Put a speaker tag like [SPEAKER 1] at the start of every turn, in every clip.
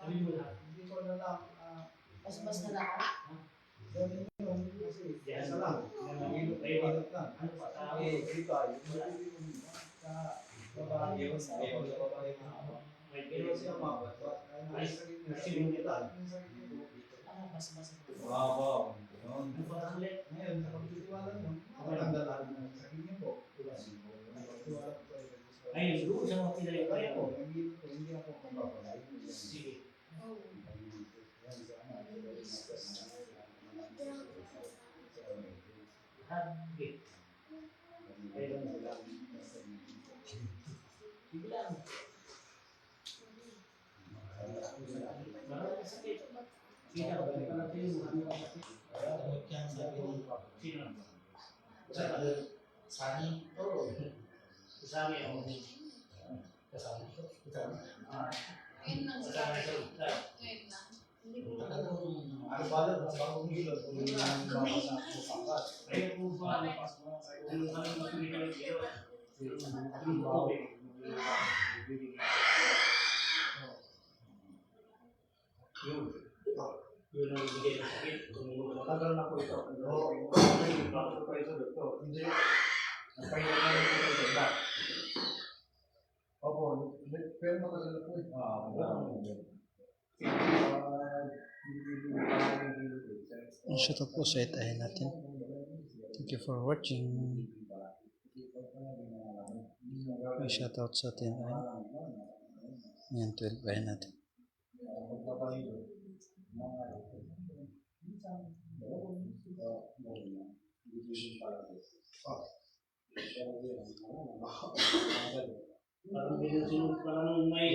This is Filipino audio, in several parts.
[SPEAKER 1] Hindi ko na lang, mas na lahat. Ganun yun, kasi isa lang. Mahirap lang. Dito ay, sa babae, pero siya mababat. Ay, sinulitan. Mas. Wow. Ngayon, nakapagtitiwala nyo, nakatanggalan ng sakit niyo po.
[SPEAKER 2] Ay, doon sa mga pinay ko yan.
[SPEAKER 1] Hindi ako mapapalay.
[SPEAKER 2] Sige. Habit. Ayun sila. Sige lang. Maraming sakit. Sino ba natin yung sino? Sani? Oo. Kasama ako. Kasama?
[SPEAKER 1] Ngayon lang sila. Ngayon lang. Ano ba lang? Bagong hilot. Kung yung mga pangkat.
[SPEAKER 2] Kaya po ba napas mo? Yung kami magpilitan ng iyo. Yung tubig. Yun ang bigay ng sakit.
[SPEAKER 1] Matagal na po ito. Oo. Bakit pa ito, doktor? Hindi. Nagpahinga na rin po ito sa iba. Opo. Pero matagal na po ito.
[SPEAKER 3] Shut up po sa itahin natin. Thank you for watching. May shoutout sa atin ay yan 12 ay natin.
[SPEAKER 2] Parang may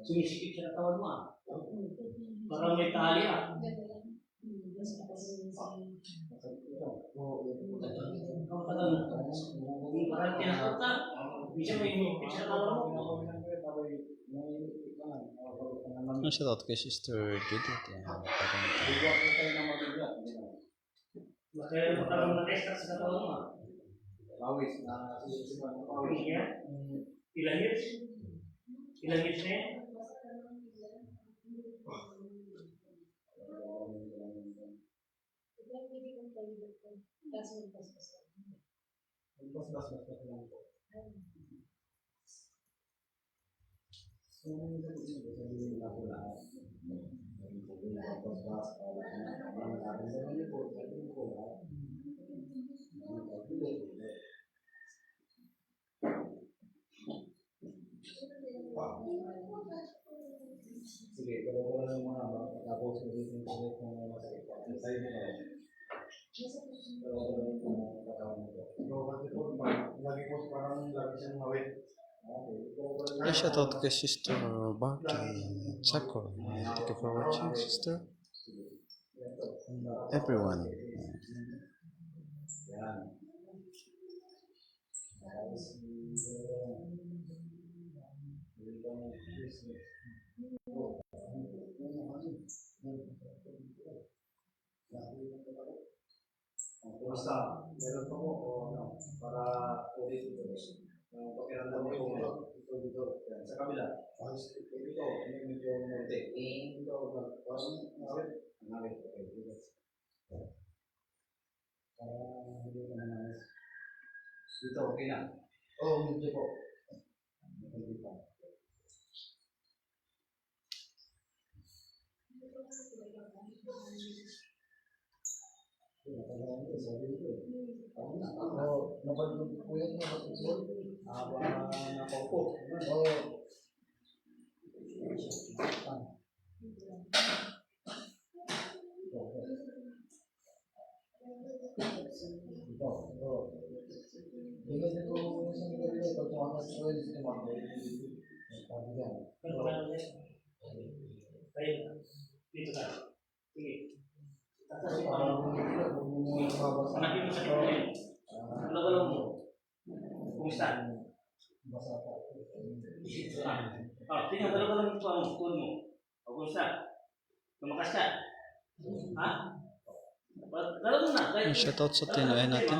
[SPEAKER 2] sumisikip sa katawan mo. Parang may tali . Parang tinakot ka. Bisa may hipit sa katawan mo.
[SPEAKER 3] May shoutout kay Sister Judith.
[SPEAKER 2] Kaya parang na-extra sa katawan mo.
[SPEAKER 1] Pawis na
[SPEAKER 2] Pawis niya? Ilang years? Ilang years na yan?
[SPEAKER 1] Sige, kalau ko lang muna ba? Tapos ulitin ko ulit ng mga sakit. Sa'yo na lang. Pero ko lang yung katawan nito. So, kasi po, lagi po parang lagi siyang mawit.
[SPEAKER 3] May shoutout kay Sister Barty Sakura. Thank you for watching, Sister. Everyone.
[SPEAKER 1] Kumusta? Meron pa po o ano? Para ulit ito. Pakiramdam mo yung dito. Sa kabila. Ito, medyo munti. Ito, parang nawit. Nawit. Hindi ko naman. Dito, okay na. Oo, medyo po. Hindi pa. Napalugod po yan. Nakaupo.
[SPEAKER 2] Dito ka. Sige. Hanapin mo sa kanya. Ano mo? Kumusta? Tingnan, dalawa mo ang tuhod mo. Kumusta? Lumakas ka? Ha? Dalawa mo na.
[SPEAKER 3] May shoutout sa tinoy natin.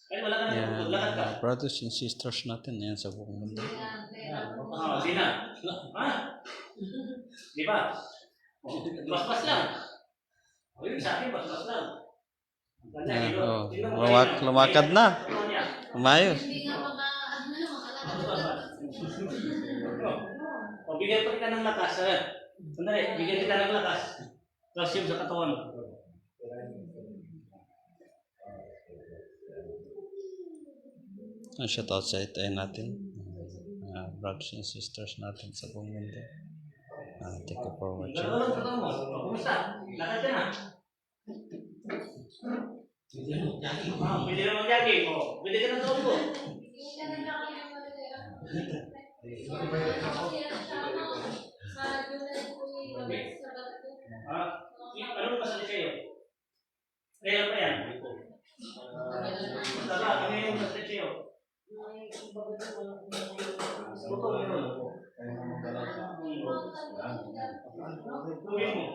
[SPEAKER 2] Ay, wala ka na.
[SPEAKER 3] Yan,
[SPEAKER 2] Lakad ka.
[SPEAKER 3] brothers and sisters natin. Yan sa buong mundo.
[SPEAKER 2] Di na. Ha? Di ba? Bas-bas lang. O yun, sa akin, bas-bas lang.
[SPEAKER 3] Lumakad na. Umayos.
[SPEAKER 4] Hindi nga makalakad.
[SPEAKER 2] O, bigyan pa kita ng lakas. Sandali, bigyan kita ng lakas. Calcium sa katawan.
[SPEAKER 3] Shout out sa ito natin. Brothers and sisters natin sa buong mundo. Thank you for watching.
[SPEAKER 2] Gano'n ka mo? Kumusta? Lakad ka na? Pwede na mag-jogging. Pwede ka na tubo. Ano ba sa kayo? Kaya pa yan? Saka, ano yung sa kayo? Buto yun. Tugin mo.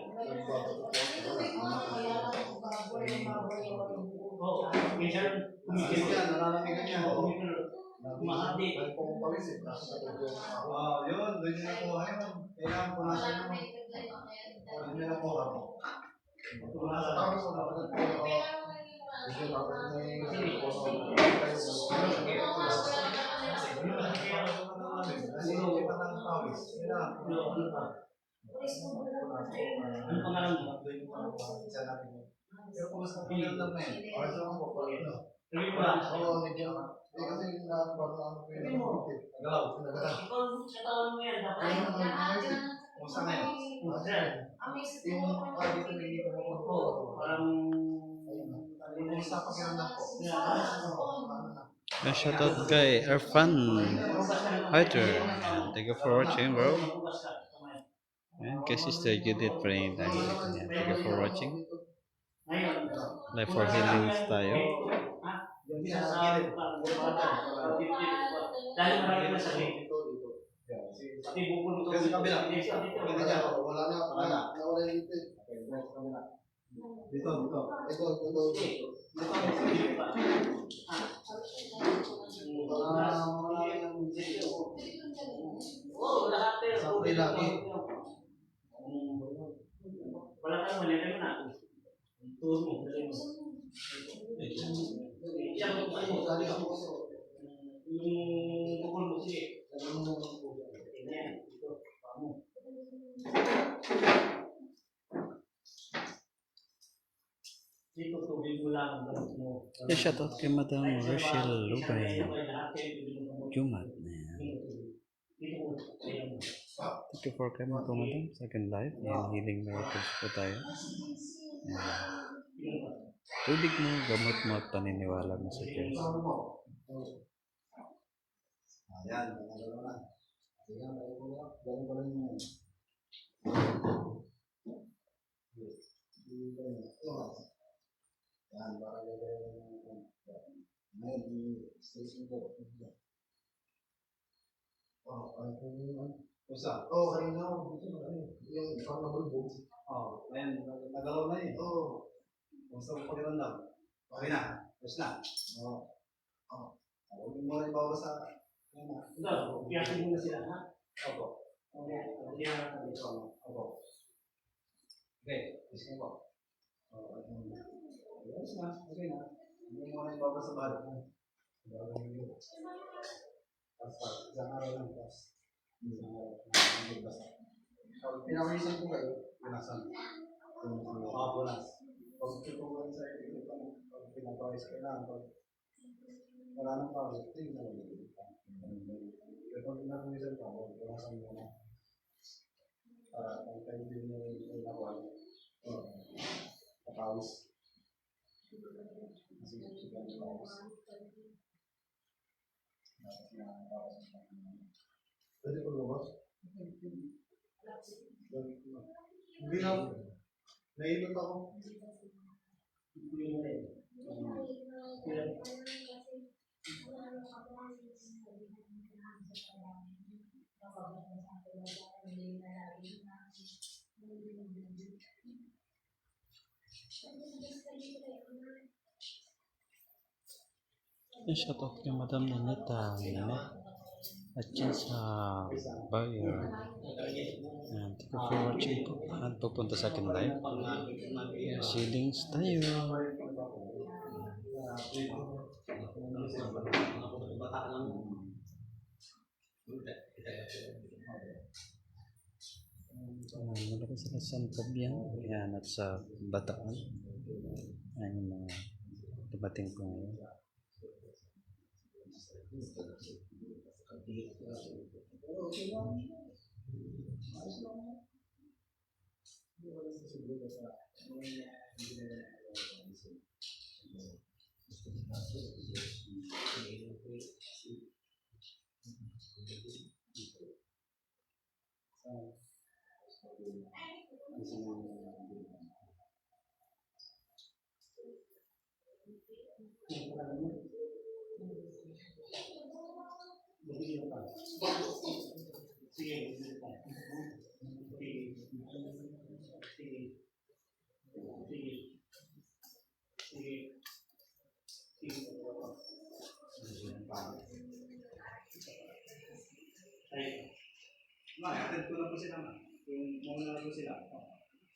[SPEAKER 2] Oo, minsan
[SPEAKER 1] Kasi yan, nalalamigan niya.
[SPEAKER 2] mahati.
[SPEAKER 1] Yun, doon yung nakuha yun. Kailangan punasan mo. Doon yung nakuha mo. Punasan. Tapos wala pa
[SPEAKER 2] Ano pangalan mo?
[SPEAKER 1] Pero kumusta ang pakiramdam na yun?
[SPEAKER 2] Sabi mo ba?
[SPEAKER 1] Kasi nagalaw.
[SPEAKER 2] Ikaw, sa taon mo yan. Dapat
[SPEAKER 1] Kumusta na yun?
[SPEAKER 4] Yung
[SPEAKER 1] Dito nagiging
[SPEAKER 2] Oo, parang...
[SPEAKER 1] kumusta ang pakiramdam ko?
[SPEAKER 3] Shout out kay Irfan Hider. Thank you for watching, bro. And kay Sister Judith praying tayo. Thank you for watching.
[SPEAKER 2] Ngayon,
[SPEAKER 3] Life for healings tayo.
[SPEAKER 2] dahil marami na sabi. Pati bukol mo
[SPEAKER 1] Kasi kabila.
[SPEAKER 2] dito.
[SPEAKER 1] Wala na. Nawala yung dito. Dito.
[SPEAKER 2] Oo, lahat eh.
[SPEAKER 1] Sabi lagi.
[SPEAKER 2] Wala kang manilay na. Tuwag mo, dali mo. Siya mo ano,
[SPEAKER 1] Dali ako kasi.
[SPEAKER 2] yung bukol mo, sige. Ayan, ito, pamo. Dito, tubig mo lang, gamot mo.
[SPEAKER 3] Shout out kay Madam Rochelle Lubay. Jumat. Thank you for coming to Madam. Second life. Yan, healing miracles po tayo. Tubig mo, gamot mo at paniniwala mo sa Diyos.
[SPEAKER 1] Ayan, nagalaw na. Ayan, galing pa rin yun. Ayan, para gagawin natin. Ngayon, i-station ko. Ano po yun? Kusa? Kanina ako. Yung parang nabulbog. Ayan, nagalaw na eh. Kumusta mo pakiramdam? Okay na? Tapos na? Huwag mo rin bawa sa...
[SPEAKER 2] Ito, piyasin mo na sila, ha?
[SPEAKER 1] Opo.
[SPEAKER 2] Okay, kaya na dito.
[SPEAKER 1] Opo. Okay, isip ko. Ayos na, okay na. Hindi mo rin bawa sa bahay. Gagawin mo. Basta, isang araw lang. Isang araw lang. Basta. Pinakawisan ko kayo. Pinasan. Punas. Pag tutugan sa iyo, pag pinapawis ka na, pag wala nang pawis, tingin na lang. Pero pag pinapawisan ka, punasan mo na. Para pag kayo din mo yung nakuha, papawis. Kasi siya yung pawis. Pwede ko lumabas? Hindi na. Nailot ako.
[SPEAKER 3] Shout out kay Madam Nanita. at yan sa buyer. Thank you for watching po. At pupunta sa akin live. Seedings tayo. Malaki sila sa Kabyang. Yan at sa Bataan. Yan yung mga dumating ko ngayon.
[SPEAKER 1] Atend ko na po sila. Yung mga po sila.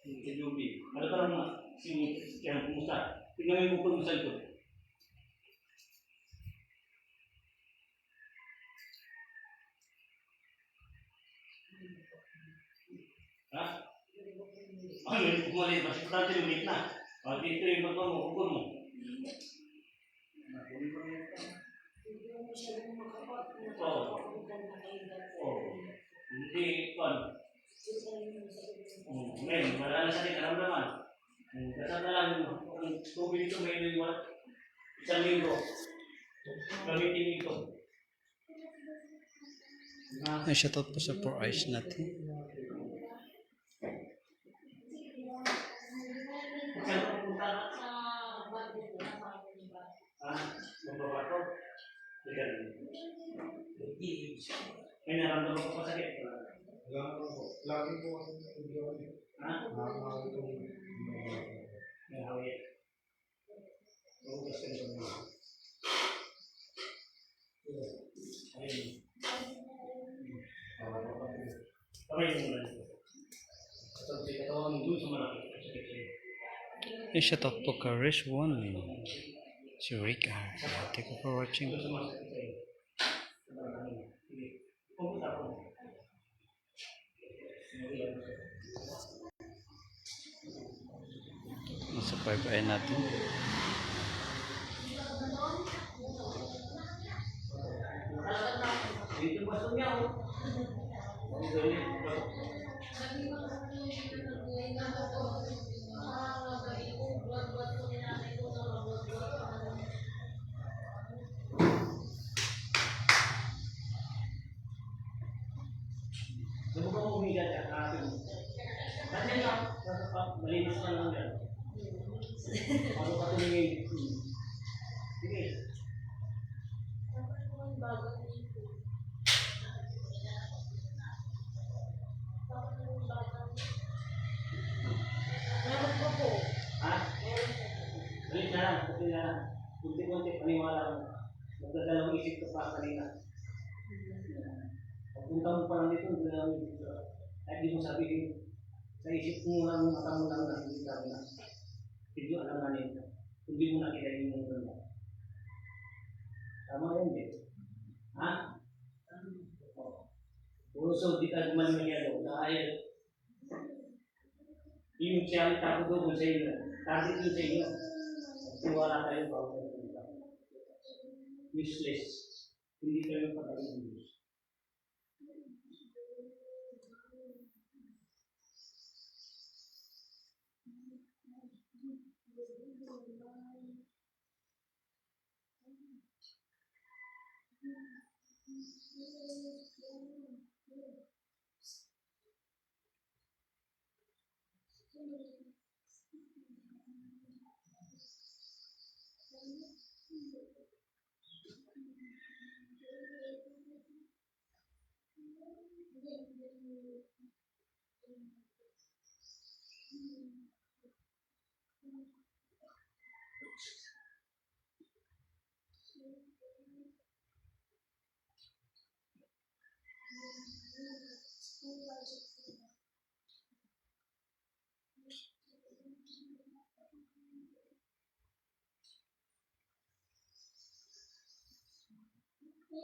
[SPEAKER 1] Yung KUB.
[SPEAKER 2] Ano ka lang nga? Kaya kumusta? Tingnan mo kung saan ko. Ha? Ano yung kumalit? Mas importante yung ulit na. Dito yung bago mo, kukur mo. Oo. Hindi, kuwan. Ngayon, wala na sa ating karamdaman. Kasama na lang, ang tubig ito may liwat. Isang linggo. Gamitin ito.
[SPEAKER 3] Ay, shoutout po sa 4 eyes natin.
[SPEAKER 2] Saan ka pupunta? Magbabato? May naramdaman ko pa sakit.
[SPEAKER 1] Lagi po kasi nag-iwan.
[SPEAKER 2] Ha?
[SPEAKER 1] Nakakawin ko.
[SPEAKER 2] May hawit.
[SPEAKER 1] Kasi
[SPEAKER 2] Ayun. Kamay mo na ito. Kasi katawan mo doon sa malaki.
[SPEAKER 3] Ay, shoutout po ka Rish 1. Si Ricard. Thank you for watching. Nasa 5 eye natin.
[SPEAKER 2] Dito ba ito niya? Ano ba umiga ka? Kasi lang, malinis ka lang yan. Ano ka tumingin? Sige. Ha? Balik na lang, kasi na lang. Kunti-kunti, paniwala mo. Magdadalawang isip ka pa kanina. Pagpunta mo pa lang dito, magdadalawang isip ka. Kahit di mo sabihin, sa isip mo lang, mata mo lang na hindi ka na. Hindi alam na nito. Hindi mo nakita yung mga ganda. Tama yun, eh. Ha? So, di ka gumalimanyado. Dahil, yung siyang tako doon sa inyo. Target yun sa inyo. Tiwala kayo pa ako. Useless. Hindi kayo patayin. Yung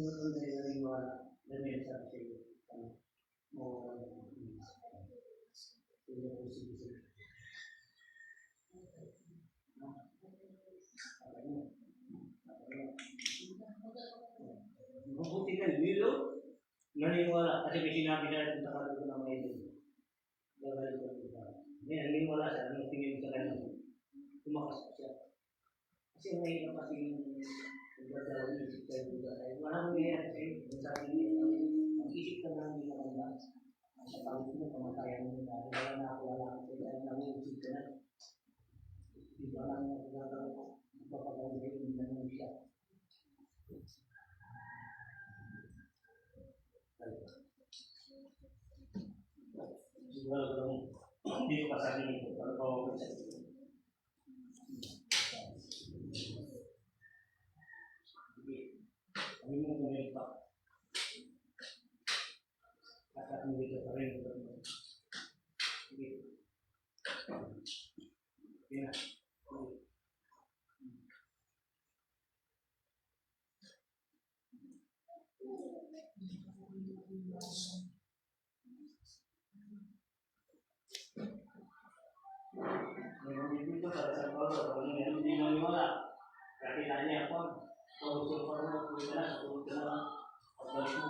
[SPEAKER 2] mga nangyayari dami sa iyo. Mo mabuti ka dito. Naniwala kasi may sinabi na sa kapatid ko na may ito. Gagawin ko ito. May naniwala siya, ano tingin sa kanya. Tumakas pa siya. Kasi may iba kasi yung nagdadalaw ng isip kayo dito. Walang nangyayari sa'yo. Yung sabi niya, mag-isip ka na hindi maganda. Sa pangit mo, kamatayan mo na. Wala na ako, wala ako. Kaya nag-uusip ka na. Di ba lang nagdadalaw ko? Magpapagawin kayo, hindi na naman siya. Siguro kung hindi ko pasabi nito, para pa sa kami mo kumilit pa. At kami dito pa rin. Sige. Sige na. Dito para sa pagkakas, kung hindi maniwala, kakita niya ako. Kung gusto pa rin ako, tulog ka na. Pagbalik mo,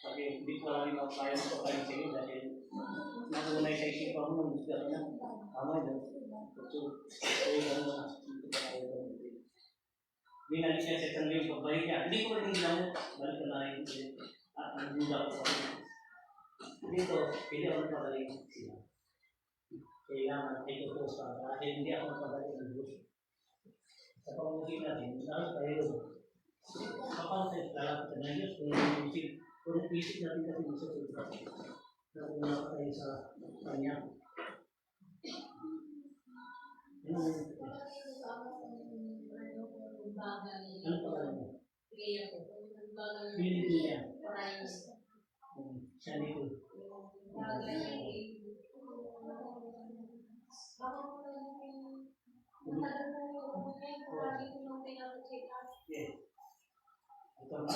[SPEAKER 2] sabi, hindi ko lang ikaw kaya mo pa rin sa'yo dahil natunay sa isipan mo, gusto ka na. Tama yun. So, tulog ka na. Dito pa tayo doon. Binalis niya sa isang liyong pagbalik niya. Hindi ko rin ginamot. Balik ka na rin. At ang duda ko sa kanya. Dito, hindi ako nagpabalik sila. Kailangan ay tutos ka dahil hindi ako nagpabalik ng Diyos. Sa pamumukin natin, saan tayo? Kapag tayo lalapit ng Diyos, kung isip natin kasi gusto sa Diyos, nakuha tayo sa Kanya. Ano pa mo? Pinili niya. Siya nito. Ito ang